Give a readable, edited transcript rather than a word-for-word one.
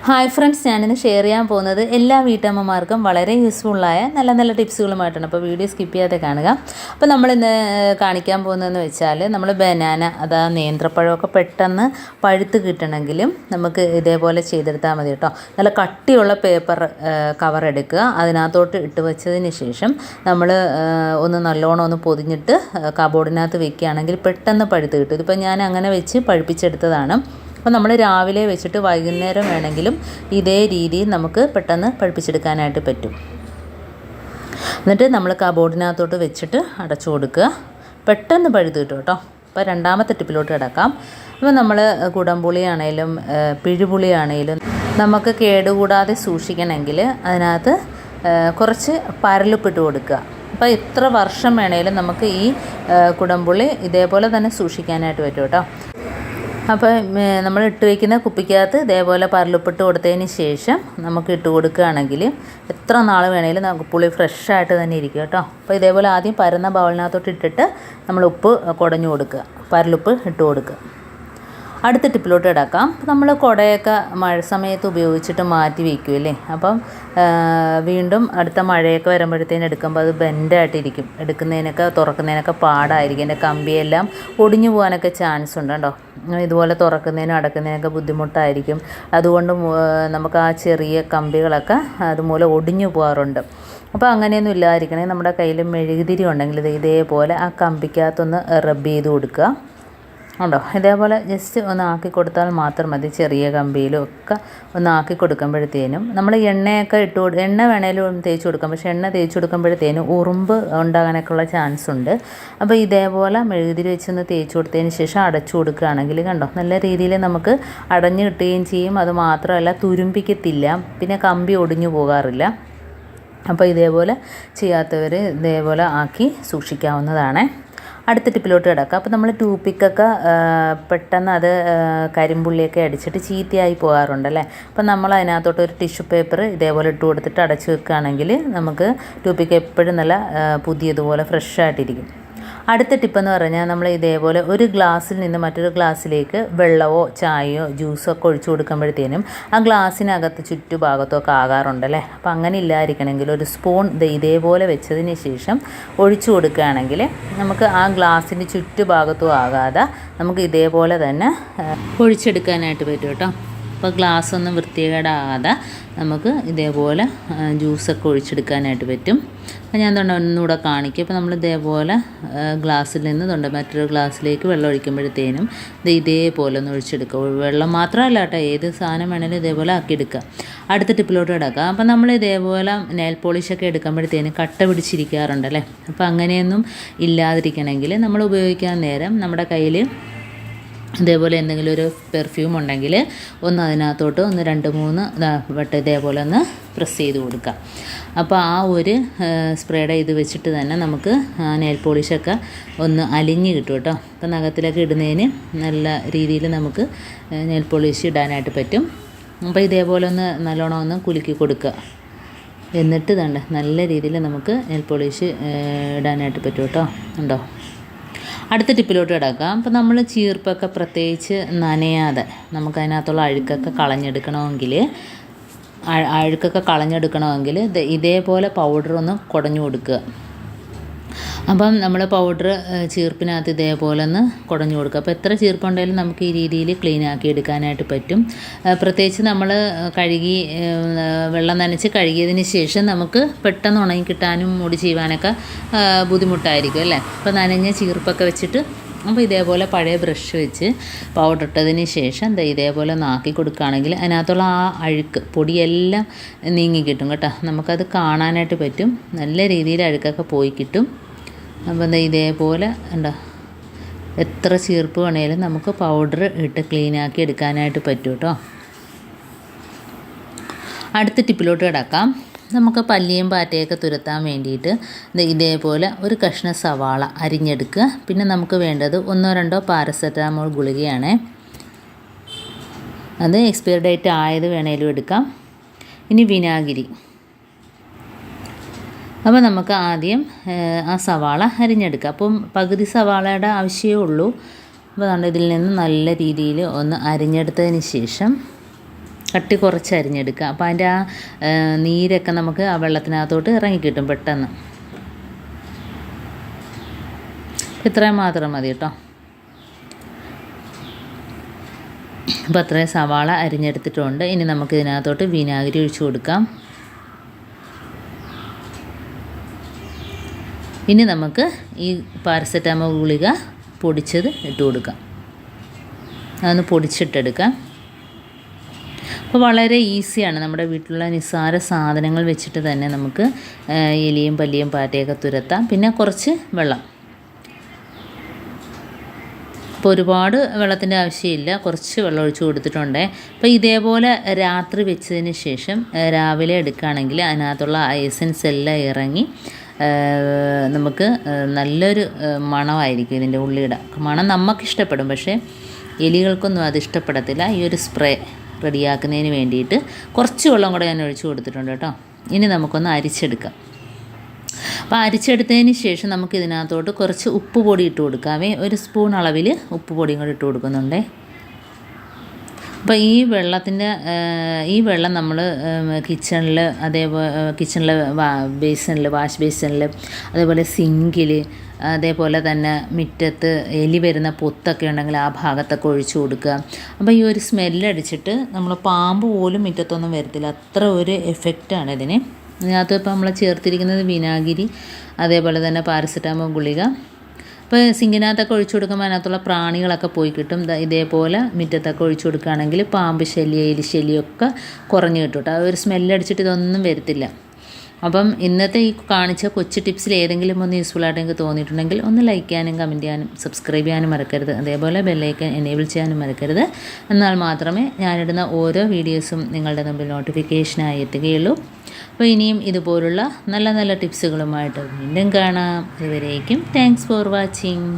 Hi friends, ഞാനിന്ന് share ചെയ്യാൻ പോകുന്നത് എല്ലാ വീട്ടമ്മമാർക്കും വളരെ യൂസ്ഫുള്ളായ നല്ല നല്ല ടിപ്സുകളുമായിട്ടാണ്. അപ്പോൾ വീഡിയോ സ്കിപ്പ് ചെയ്യാതെ കാണുക. അപ്പോൾ നമ്മളിന്ന് കാണിക്കാൻ പോകുന്നതെന്ന് വെച്ചാൽ നമ്മൾ ബനാന അതാ നേന്ത്രപ്പഴമൊക്കെ പെട്ടെന്ന് പഴുത്ത് കിട്ടണമെങ്കിലും നമുക്ക് ഇതേപോലെ ചെയ്തെടുത്താൽ മതി കേട്ടോ. നല്ല കട്ടിയുള്ള പേപ്പർ കവർ എടുക്കുക, അതിനകത്തോട്ട് ഇട്ട് വെച്ചതിന് ശേഷം നമ്മൾ നല്ലോണം ഒന്ന് പൊതിഞ്ഞിട്ട് കബോർഡിനകത്ത് വെക്കുകയാണെങ്കിൽ പെട്ടെന്ന് പഴുത്ത് കിട്ടും. ഇതിപ്പോൾ ഞാൻ അങ്ങനെ വെച്ച് പഴുപ്പിച്ചെടുത്തതാണ്. അപ്പോൾ നമ്മൾ രാവിലെ വെച്ചിട്ട് വൈകുന്നേരം വേണമെങ്കിലും ഇതേ രീതിയിൽ നമുക്ക് പെട്ടെന്ന് പഴുപ്പിച്ചെടുക്കാനായിട്ട് പറ്റും. എന്നിട്ട് നമ്മൾ കബോർഡിനകത്തോട്ട് വെച്ചിട്ട് അടച്ചു കൊടുക്കുക, പെട്ടെന്ന് പഴുത്ത് കിട്ടും കേട്ടോ. അപ്പോൾ രണ്ടാമത്തെ ടിപ്പിലോട്ട് കിടക്കാം. അപ്പോൾ നമ്മൾ കുടംപുളിയാണേലും പിഴുപുളിയാണേലും നമുക്ക് കേടുകൂടാതെ സൂക്ഷിക്കണമെങ്കിൽ അതിനകത്ത് കുറച്ച് പരലുപ്പിട്ട് കൊടുക്കുക. അപ്പോൾ എത്ര വർഷം വേണേലും നമുക്ക് ഈ കുടംപുളി ഇതേപോലെ തന്നെ സൂക്ഷിക്കാനായിട്ട് പറ്റും കേട്ടോ. അപ്പോൾ നമ്മൾ ഇട്ട് വയ്ക്കുന്ന കുപ്പിക്കകത്ത് ഇതേപോലെ പരലുപ്പിട്ട് കൊടുത്തതിന് ശേഷം നമുക്ക് ഇട്ട് കൊടുക്കുകയാണെങ്കിൽ എത്ര നാൾ വേണമെങ്കിലും നമുക്ക് പുളി ഫ്രഷായിട്ട് തന്നെ ഇരിക്കും കേട്ടോ. അപ്പോൾ ഇതേപോലെ ആദ്യം പരന്ന ബൗളിനകത്തോട്ട് ഇട്ടിട്ട് നമ്മൾ ഉപ്പ് കുടഞ്ഞു കൊടുക്കുക, പരലുപ്പ് ഇട്ട് കൊടുക്കുക. അടുത്ത ടിപ്പിലോട്ട് കിടക്കാം. നമ്മൾ കുടയൊക്കെ മഴ സമയത്ത് ഉപയോഗിച്ചിട്ട് മാറ്റി വയ്ക്കുമല്ലേ, അപ്പം വീണ്ടും അടുത്ത മഴയൊക്കെ വരുമ്പോഴത്തേനും എടുക്കുമ്പോൾ അത് ബെൻഡായിട്ടിരിക്കും. എടുക്കുന്നതിനൊക്കെ തുറക്കുന്നതിനൊക്കെ പാടായിരിക്കും. എൻ്റെ കമ്പിയെല്ലാം ഒടിഞ്ഞു പോകാനൊക്കെ ചാൻസ് ഉണ്ട് കേട്ടോ. ഇതുപോലെ തുറക്കുന്നതിനും അടക്കുന്നതിനൊക്കെ ബുദ്ധിമുട്ടായിരിക്കും. അതുകൊണ്ട് നമുക്ക് ആ ചെറിയ കമ്പികളൊക്കെ അതുപോലെ ഒടിഞ്ഞു പോകാറുണ്ട്. അപ്പോൾ അങ്ങനെയൊന്നും ഇല്ലാതിരിക്കണേ നമ്മുടെ കയ്യിൽ മെഴുകുതിരി ഉണ്ടെങ്കിൽ ഇതേപോലെ ആ കമ്പിക്കകത്തൊന്ന് റബ്ബ് ചെയ്ത് കൊടുക്കുക ഉണ്ടോ. ഇതേപോലെ ജസ്റ്റ് ഒന്ന് ആക്കി കൊടുത്താൽ മാത്രം മതി. ചെറിയ കമ്പിയിലും ഒക്കെ ഒന്ന് ആക്കി കൊടുക്കുമ്പോഴത്തേനും നമ്മൾ എണ്ണയൊക്കെ എണ്ണ വേണേലും തേച്ച് കൊടുക്കാം. പക്ഷേ എണ്ണ തേച്ച് കൊടുക്കുമ്പോഴത്തേനും ഉറുമ്പ് ഉണ്ടാകാനൊക്കെ ഉള്ള ചാൻസ് ഉണ്ട്. അപ്പോൾ ഇതേപോലെ മെഴുകുതിരി വെച്ചൊന്ന് തേച്ച് കൊടുത്തതിന് ശേഷം അടച്ചു കൊടുക്കുകയാണെങ്കിൽ കണ്ടോ നല്ല രീതിയിൽ നമുക്ക് അടഞ്ഞു കിട്ടുകയും ചെയ്യും. അത് മാത്രമല്ല തുരുമ്പിക്കത്തില്ല, പിന്നെ കമ്പി ഒടിഞ്ഞു പോകാറില്ല. അപ്പോൾ ഇതേപോലെ ചെയ്യാത്തവർ ഇതേപോലെ ആക്കി സൂക്ഷിക്കാവുന്നതാണ്. അടുത്ത ടിപ്പിലോട്ട് കിടക്കുക. അപ്പോൾ നമ്മൾ ടൂപ്പിക്കൊക്കെ പെട്ടെന്ന് അത് കരിമ്പുള്ളിയൊക്കെ അടിച്ചിട്ട് ചീത്തയായി പോകാറുണ്ടല്ലേ. അപ്പം നമ്മൾ അതിനകത്തോട്ട് ഒരു ടിഷ്യൂ പേപ്പർ ഇതേപോലെ ഇട്ട് കൊടുത്തിട്ട് അടച്ചു വെക്കുകയാണെങ്കിൽ നമുക്ക് ടൂപ്പിക്ക് എപ്പോഴും നല്ല പുതിയതുപോലെ ഫ്രഷായിട്ടിരിക്കും. അടുത്ത ടിപ്പെന്ന് പറഞ്ഞാൽ നമ്മൾ ഇതേപോലെ ഒരു ഗ്ലാസ്സിൽ നിന്ന് മറ്റൊരു ഗ്ലാസ്സിലേക്ക് വെള്ളമോ ചായയോ ജ്യൂസോ ഒക്കെ ഒഴിച്ചു കൊടുക്കുമ്പോഴത്തേനും ആ ഗ്ലാസ്സിനകത്ത് ചുറ്റുഭാഗത്തൊക്കെ ആകാറുണ്ടല്ലേ. അപ്പോൾ അങ്ങനെ ഇല്ലാതിരിക്കണമെങ്കിൽ ഒരു സ്പൂൺ ഇതേപോലെ വെച്ചതിന് ശേഷം ഒഴിച്ചു കൊടുക്കുകയാണെങ്കിൽ നമുക്ക് ആ ഗ്ലാസ്സിൻ്റെ ചുറ്റുഭാഗത്തും ആകാതെ നമുക്ക് ഇതേപോലെ തന്നെ ഒഴിച്ചെടുക്കാനായിട്ട് പറ്റും കേട്ടോ. അപ്പോൾ ഗ്ലാസ്സൊന്നും വൃത്തികേടാകാതെ നമുക്ക് ഇതേപോലെ ജ്യൂസൊക്കെ ഒഴിച്ചെടുക്കാനായിട്ട് പറ്റും. അപ്പോൾ ഞാൻ ഒന്നുകൂടെ കാണിക്കും. അപ്പോൾ നമ്മൾ ഇതേപോലെ ഗ്ലാസ്സിൽ നിന്ന് മറ്റൊരു ഗ്ലാസ്സിലേക്ക് വെള്ളം ഒഴിക്കുമ്പോഴത്തേനും ഇതേപോലെ ഒന്ന് ഒഴിച്ചെടുക്കുക. വെള്ളം മാത്രമല്ല കേട്ടോ, ഏത് സാധനം വേണമെങ്കിലും ഇതേപോലെ ആക്കിയെടുക്കുക. അടുത്ത ടിപ്പിലോട്ട് കിടക്കുക. അപ്പോൾ നമ്മൾ ഇതേപോലെ നെയിൽ പോളിഷൊക്കെ എടുക്കുമ്പോഴത്തേനും കട്ട പിടിച്ചിരിക്കാറുണ്ടല്ലേ. അപ്പോൾ അങ്ങനെയൊന്നും ഇല്ലാതിരിക്കണമെങ്കിൽ നമ്മൾ ഉപയോഗിക്കാൻ നേരം നമ്മുടെ കയ്യിൽ ഇതേപോലെ എന്തെങ്കിലും ഒരു പെർഫ്യൂം ഉണ്ടെങ്കിൽ അതിനകത്തോട്ട് 2-3 വട്ടം ഇതേപോലെ ഒന്ന് പ്രസ് ചെയ്ത് കൊടുക്കുക. അപ്പോൾ ആ ഒരു സ്പ്രേയുടെ ഇത് വെച്ചിട്ട് തന്നെ നമുക്ക് നെയിൽ പോളിഷൊക്കെ അലിഞ്ഞ് കിട്ടും കേട്ടോ. അപ്പോൾ നഖത്തിലൊക്കെ ഇടുന്നതിന് നല്ല രീതിയിൽ നമുക്ക് നെയിൽ പോളിഷ് ഇടാനായിട്ട് പറ്റും. അപ്പോൾ ഇതേപോലെ നല്ലോണം കുലുക്കി കൊടുക്കുക. എന്നിട്ട് നല്ല രീതിയിൽ നമുക്ക് നെയിൽ പോളിഷ് ഇടാനായിട്ട് പറ്റും കേട്ടോ. ഉണ്ടോ. അടുത്ത ടിപ്പിലോട്ട് കിടക്കാം. അപ്പോൾ നമ്മൾ ചീർപ്പൊക്കെ പ്രത്യേകിച്ച് നനയാതെ നമുക്ക് അതിനകത്തുള്ള അഴുക്കൊക്കെ കളഞ്ഞെടുക്കണമെങ്കിൽ ഇതേപോലെ പൗഡർ കുടഞ്ഞു കൊടുക്കുക. അപ്പം നമ്മൾ പൗഡർ ചീർപ്പിനകത്ത് ഇതേപോലെ കുടഞ്ഞു കൊടുക്കുക. അപ്പോൾ എത്ര ചീർപ്പുണ്ടെങ്കിലും നമുക്ക് ഈ രീതിയിൽ ക്ലീൻ ആക്കി എടുക്കാനായിട്ട് പറ്റും. പ്രത്യേകിച്ച് നമ്മൾ വെള്ളം നനച്ച് കഴുകിയതിന് ശേഷം നമുക്ക് പെട്ടെന്ന് ഉണങ്ങി കിട്ടാനും മുടി ചെയ്യുവാനൊക്കെ ബുദ്ധിമുട്ടായിരിക്കും അല്ലേ. അപ്പോൾ നനഞ്ഞ ചീർപ്പൊക്കെ വെച്ചിട്ട് അപ്പോൾ ഇതേപോലെ പഴയ ബ്രഷ് വെച്ച് പൗഡർ ഇട്ടതിന് ശേഷം ഇതേപോലെ ആക്കി കൊടുക്കുകയാണെങ്കിൽ അതിനകത്തുള്ള ആ അഴുക്ക് പൊടിയെല്ലാം നീങ്ങി കിട്ടും കേട്ടോ. നമുക്കത് കാണാനായിട്ട് പറ്റും. നല്ല രീതിയിൽ അഴുക്കൊക്കെ പോയി കിട്ടും. അപ്പോൾ ഇതേപോലെ ഉണ്ടോ, എത്ര ചീർപ്പ് വേണേലും നമുക്ക് പൗഡർ ഇട്ട് ക്ലീനാക്കി എടുക്കാനായിട്ട് പറ്റും കേട്ടോ. അടുത്ത ടിപ്പിലോട്ട് കിടക്കാം. നമുക്ക് പല്ലിയും പാറ്റയൊക്കെ തുരത്താൻ വേണ്ടിയിട്ട് ഇതേപോലെ ഒരു കഷ്ണം സവാള അരിഞ്ഞെടുക്കുക. പിന്നെ നമുക്ക് വേണ്ടത് 1-2 പാരസെറ്റമോൾ ഗുളികയാണ്. അത് എക്സ്പയറി ഡേറ്റ് ആയത് വേണേലും എടുക്കാം. ഇനി വിനാഗിരി. അപ്പോൾ നമുക്ക് ആദ്യം ആ സവാള അരിഞ്ഞെടുക്കാം. അപ്പം പകുതി സവാളയുടെ ആവശ്യമേ ഉള്ളൂ. അപ്പോൾ ഇതിൽ നിന്ന് നല്ല രീതിയിൽ അരിഞ്ഞെടുത്തതിന് ശേഷം കട്ടി കുറച്ച് അരിഞ്ഞെടുക്കുക. അപ്പോൾ അതിൻ്റെ ആ നീരൊക്കെ നമുക്ക് ആ വെള്ളത്തിനകത്തോട്ട് ഇറങ്ങിക്കിട്ടും പെട്ടെന്ന്. ഇത്രയും മാത്രം മതി കേട്ടോ. അപ്പോൾ അത്രയും സവാള അരിഞ്ഞെടുത്തിട്ടുണ്ട്. ഇനി നമുക്ക് ഇതിനകത്തോട്ട് വിനാഗിരി ഒഴിച്ച് കൊടുക്കാം. ഇനി നമുക്ക് ഈ പാരസെറ്റാമോൾ ഗുളിക പൊടിച്ചത് ഇട്ട് കൊടുക്കാം. അതൊന്ന് പൊടിച്ചിട്ടെടുക്കാം. അപ്പോൾ വളരെ ഈസിയാണ്. നമ്മുടെ വീട്ടിലുള്ള നിസ്സാര സാധനങ്ങൾ വെച്ചിട്ട് തന്നെ നമുക്ക് എലിയും പല്ലിയും പാറ്റയൊക്കെ തുരത്താം. പിന്നെ കുറച്ച് വെള്ളം, അപ്പോൾ ഒരുപാട് വെള്ളത്തിൻ്റെ ആവശ്യമില്ല, കുറച്ച് വെള്ളം ഒഴിച്ച് കൊടുത്തിട്ടുണ്ട്. അപ്പോൾ ഇതേപോലെ രാത്രി വെച്ചതിന് ശേഷം രാവിലെ എടുക്കുകയാണെങ്കിൽ അതിനകത്തുള്ള എസൻസ് എല്ലാം ഇറങ്ങി നമുക്ക് നല്ലൊരു മണമായിരിക്കും. ഇതിൻ്റെ ഉള്ളിയുടെ മണം നമുക്കിഷ്ടപ്പെടും, പക്ഷേ എലികൾക്കൊന്നും അത് ഇഷ്ടപ്പെടത്തില്ല. ഈ ഒരു സ്പ്രേ റെഡിയാക്കുന്നതിന് വേണ്ടിയിട്ട് കുറച്ച് വെള്ളം കൂടെ ഞാൻ ഒഴിച്ച് കൊടുത്തിട്ടുണ്ട് കേട്ടോ. ഇനി നമുക്കൊന്ന് അരിച്ചെടുക്കാം. അപ്പോൾ അരിച്ചെടുത്തതിന് ശേഷം നമുക്ക് ഇതിനകത്തോട്ട് കുറച്ച് ഉപ്പ് പൊടി ഇട്ട് കൊടുക്കാമേ. ഒരു സ്പൂൺ അളവിൽ ഉപ്പ് പൊടിയും കൂടി ഇട്ട് കൊടുക്കുന്നുണ്ടേ. അപ്പോൾ ഈ വെള്ളം നമ്മൾ കിച്ചണിൽ, കിച്ചണിലെ ബേസിനിൽ, വാഷ് ബേസിനിൽ, അതേപോലെ സിങ്കിൽ, അതേപോലെ തന്നെ മുറ്റത്ത് എലി വരുന്ന പൊത്തൊക്കെ ഉണ്ടെങ്കിൽ ആ ഭാഗത്തൊക്കെ ഒഴിച്ചു കൊടുക്കുക. അപ്പോൾ ഈ ഒരു സ്മെല്ലടിച്ചിട്ട് നമ്മൾ പാമ്പ് പോലും മുറ്റത്തൊന്നും വരത്തില്ല. അത്ര ഒരു എഫക്റ്റാണ് ഇതിന്. ഇതിനകത്ത് ഇപ്പോൾ നമ്മൾ ചേർത്തിരിക്കുന്നത് വിനാഗിരി, അതേപോലെ തന്നെ പാരസെറ്റാമോൾ ഗുളിക. ഇപ്പോൾ സിങ്കിനകത്തൊക്കെ ഒഴിച്ചു കൊടുക്കുമ്പോൾ അതിനകത്തുള്ള പ്രാണികളൊക്കെ പോയി കിട്ടും. ഇതേപോലെ മുറ്റത്തൊക്കെ ഒഴിച്ചു കൊടുക്കുകയാണെങ്കിൽ പാമ്പ് ശല്യം, എലി ശല്യമൊക്കെ കുറഞ്ഞു കിട്ടും കേട്ടോ. ഒരു സ്മെല്ലടിച്ചിട്ട് ഇതൊന്നും വരത്തില്ല. അപ്പം ഇന്നത്തെ ഈ കാണിച്ച കൊച്ചു ടിപ്സിൽ ഏതെങ്കിലും ഒന്ന് യൂസ്ഫുൾ ആയിട്ട് എനിക്ക് തോന്നിയിട്ടുണ്ടെങ്കിൽ ഒന്ന് ലൈക്ക് ചെയ്യാനും കമൻറ്റ് ചെയ്യാനും സബ്സ്ക്രൈബ് ചെയ്യാനും മറക്കരുത്. അതേപോലെ ബെല്ലൈക്കൻ എനേബിൾ ചെയ്യാനും മറക്കരുത്. എന്നാൽ മാത്രമേ ഞാനിടുന്ന ഓരോ വീഡിയോസും നിങ്ങളുടെ മുമ്പിൽ നോട്ടിഫിക്കേഷനായി എത്തുകയുള്ളൂ. അപ്പോൾ ഇനിയും ഇതുപോലുള്ള നല്ല നല്ല ടിപ്സുകളുമായിട്ട് വീണ്ടും കാണാം. അതുവരേക്കും താങ്ക്സ് ഫോർ വാച്ചിങ്.